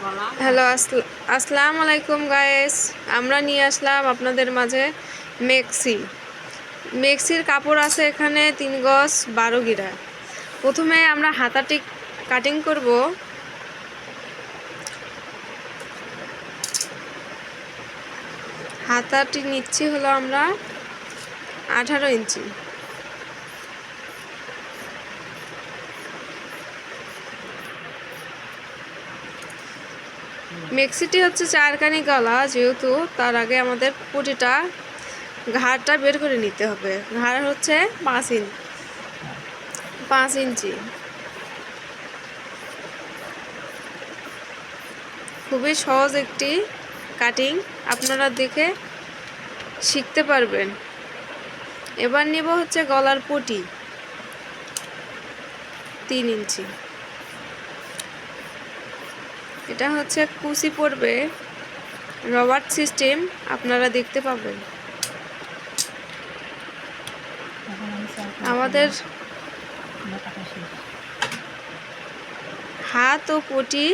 Hello, আসসালামু আলাইকুম guys. আমরা নিয়ে আসলাম আপনাদের মাঝে মেক্সির কাপড় আছে এখানে 3 গজ 12 গিরা। প্রথমে আমরা হাতাটি কাটিং করব। হাতাটি নিচ্ছি হলো আমরা 18 ইঞ্চি। মেক্সিটি হচ্ছে 4 কানি গলা, যেহেতু তার আগে আমাদের পুটিটা ঘাড়টা বের করে নিতে হবে। ঘাড় হচ্ছে 5 ইঞ্চি। খুবই সহজ একটি কাটিং, আপনারা দেখে শিখতে পারবেন। এবার নিব হচ্ছে গলার পটি 3 ইঞ্চি। এটা হচ্ছে কুচি পড়বে, রবার্ট সিস্টেম, আপনারা দেখতে পাবেন। আমাদের হাত ও পটি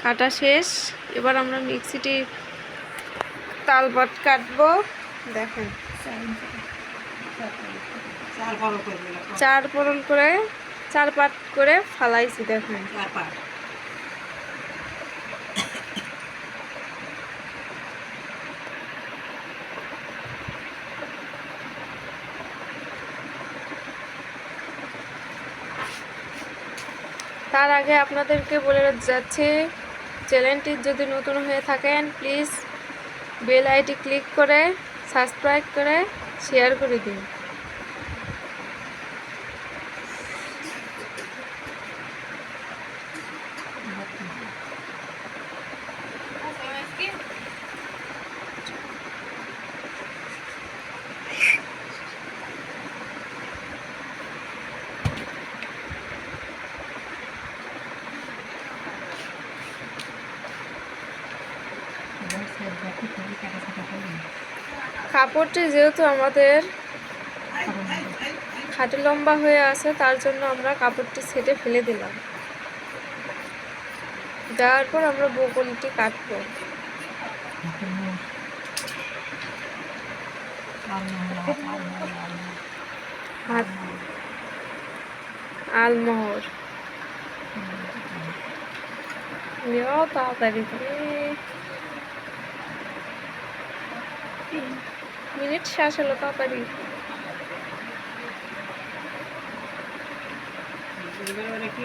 কাটা শেষ। এবার আমরা মিক্সিটি তালপাট কাটবো। দেখেন 4 পরল করে 4 পাট করে ফালাইছি। দেখেন তার আগে আপনাদেরকে বলে যাচ্ছি, চ্যানেলটি যদি নতুন হয়ে থাকেন প্লিজ বেল আইটি ক্লিক করে সাবস্ক্রাইব করে শেয়ার করে দিন। কাপড়টি যেহেতু আমাদের খাটে লম্বা হয়ে আছে, তার জন্য আমরা কাপড়টি ছেটে ফেলে দিলাম। দেওয়ার পর আমরা বকুলটি কাটবো। আলমোহর নিও তাড়াতাড়ি, মিনিট শেষ হলো, তাড়াতাড়ি। কি